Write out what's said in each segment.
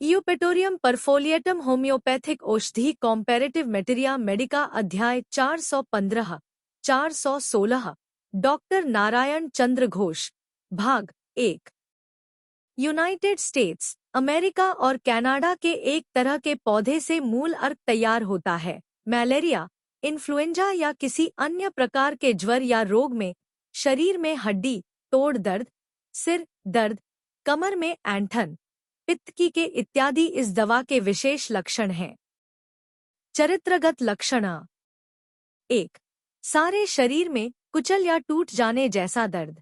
Eupatorium परफोलिएटम homeopathic औषधि कॉम्पैरेटिव मेटेरिया Medica अध्याय 415 416 doctor Narayan चंद्र घोष भाग 1। यूनाइटेड स्टेट्स अमेरिका और कनाडा के एक तरह के पौधे से मूल अर्क तैयार होता है। मलेरिया, इन्फ्लुएंजा या किसी अन्य प्रकार के ज्वर या रोग में शरीर में हड्डी तोड़ दर्द, सिर दर्द, कमर में ऐंठन, पित्त की के इत्यादि इस दवा के विशेष लक्षण हैं। चरित्रगत लक्षण 1। सारे शरीर में कुचल या टूट जाने जैसा दर्द।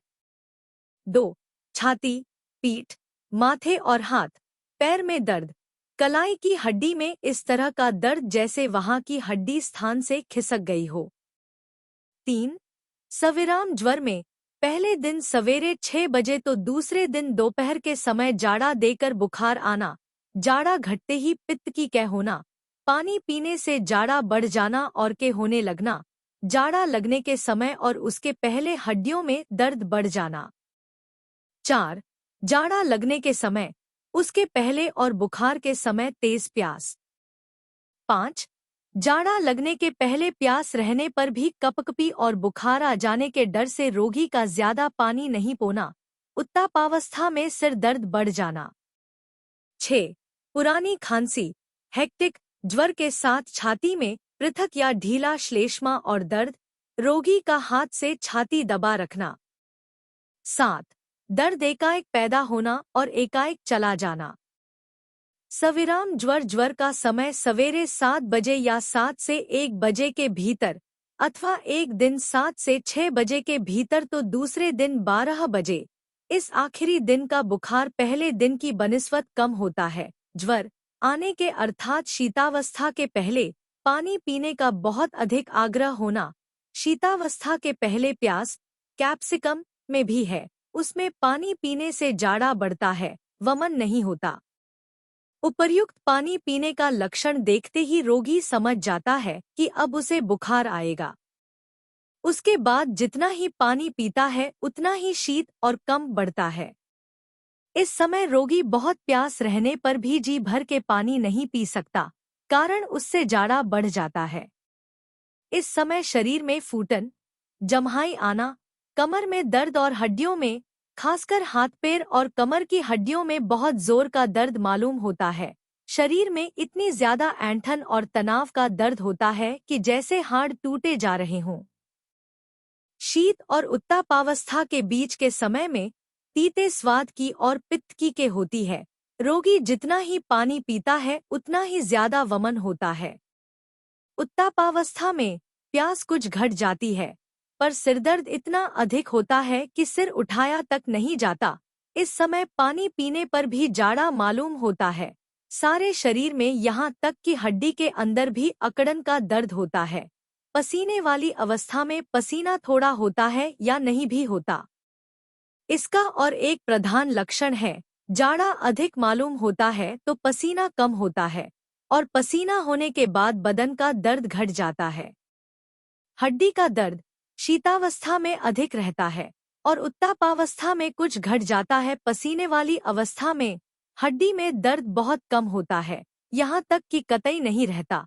2। छाती, पीठ, माथे और हाथ पैर में दर्द, कलाई की हड्डी में इस तरह का दर्द जैसे वहां की हड्डी स्थान से खिसक गई हो। 3। सविराम ज्वर में पहले दिन सवेरे 6 बजे तो दूसरे दिन दोपहर के समय जाड़ा देकर बुखार आना, जाड़ा घटते ही पित्त की कै होना, पानी पीने से जाड़ा बढ़ जाना और के होने लगना, जाड़ा लगने के समय और उसके पहले हड्डियों में दर्द बढ़ जाना। 4। जाड़ा लगने के समय, उसके पहले और बुखार के समय तेज प्यास। 5। जाड़ा लगने के पहले प्यास रहने पर भी कपकपी और बुखार आ जाने के डर से रोगी का ज्यादा पानी नहीं पोना, उत्तापावस्था में सिर दर्द बढ़ जाना। 6। पुरानी खांसी, हेक्टिक ज्वर के साथ छाती में पृथक या ढीला श्लेष्मा और दर्द, रोगी का हाथ से छाती दबा रखना। 7। दर्द एकाएक पैदा होना और एकाएक चला जाना। सविराम ज्वर का समय सवेरे 7 बजे या 7 से 1 बजे के भीतर अथवा एक दिन 7 से 6 बजे के भीतर तो दूसरे दिन 12 बजे। इस आखिरी दिन का बुखार पहले दिन की बनिस्बत कम होता है। ज्वर आने के अर्थात शीतावस्था के पहले पानी पीने का बहुत अधिक आग्रह होना, शीतावस्था के पहले प्यास कैप्सिकम में भी है, उसमें पानी पीने से जाड़ा बढ़ता है, वमन नहीं होता। उपर्युक्त पानी पीने का लक्षण देखते ही रोगी समझ जाता है कि अब उसे बुखार आएगा। उसके बाद जितना ही पानी पीता है उतना ही शीत और कम बढ़ता है। इस समय रोगी बहुत प्यास रहने पर भी जी भर के पानी नहीं पी सकता, कारण उससे जाड़ा बढ़ जाता है। इस समय शरीर में फूटन, जम्हाई आना, कमर में दर्द और हड्डियों में, खासकर हाथ पैर और कमर की हड्डियों में बहुत जोर का दर्द मालूम होता है। शरीर में इतनी ज्यादा ऐंठन और तनाव का दर्द होता है कि जैसे हाड़ टूटे जा रहे हों। शीत और उत्तापावस्था के बीच के समय में तीते स्वाद की और पित्त की के होती है। रोगी जितना ही पानी पीता है उतना ही ज्यादा वमन होता है। उत्तापावस्था में प्यास कुछ घट जाती है, पर सिरदर्द इतना अधिक होता है कि सिर उठाया तक नहीं जाता। इस समय पानी पीने पर भी जाड़ा मालूम होता है। सारे शरीर में यहाँ तक कि हड्डी के अंदर भी अकड़न का दर्द होता है। पसीने वाली अवस्था में पसीना थोड़ा होता है या नहीं भी होता। इसका और एक प्रधान लक्षण है, जाड़ा अधिक मालूम होता है तो पसीना कम होता है, और पसीना होने के बाद बदन का दर्द घट जाता है। हड्डी का दर्द शीतावस्था में अधिक रहता है और उत्तापावस्था में कुछ घट जाता है। पसीने वाली अवस्था में हड्डी में दर्द बहुत कम होता है, यहाँ तक कि कतई नहीं रहता,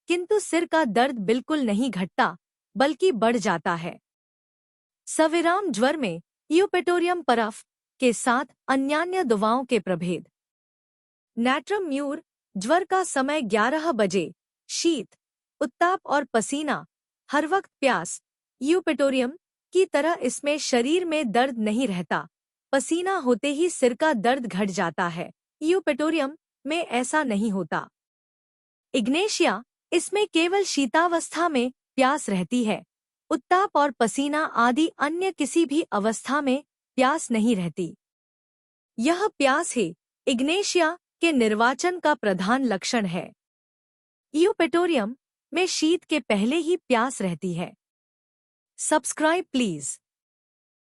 किंतु सिर का दर्द बिल्कुल नहीं घटता बल्कि बढ़ जाता है। सविराम ज्वर में यूपेटोरियम परफ के साथ अन्यान्य दवाओं के प्रभेद। नैट्रम म्यूर ज्वर का समय 11 बजे, शीत, उत्ताप और पसीना, हर वक्त प्यास। यूपेटोरियम की तरह इसमें शरीर में दर्द नहीं रहता, पसीना होते ही सिर का दर्द घट जाता है। यूपेटोरियम में ऐसा नहीं होता। इग्नेशिया, इसमें केवल शीतावस्था में प्यास रहती है, उत्ताप और पसीना आदि अन्य किसी भी अवस्था में प्यास नहीं रहती। यह प्यास ही इग्नेशिया के निर्वाचन का प्रधान लक्षण है। यूपेटोरियम में शीत के पहले ही प्यास रहती है। Subscribe please.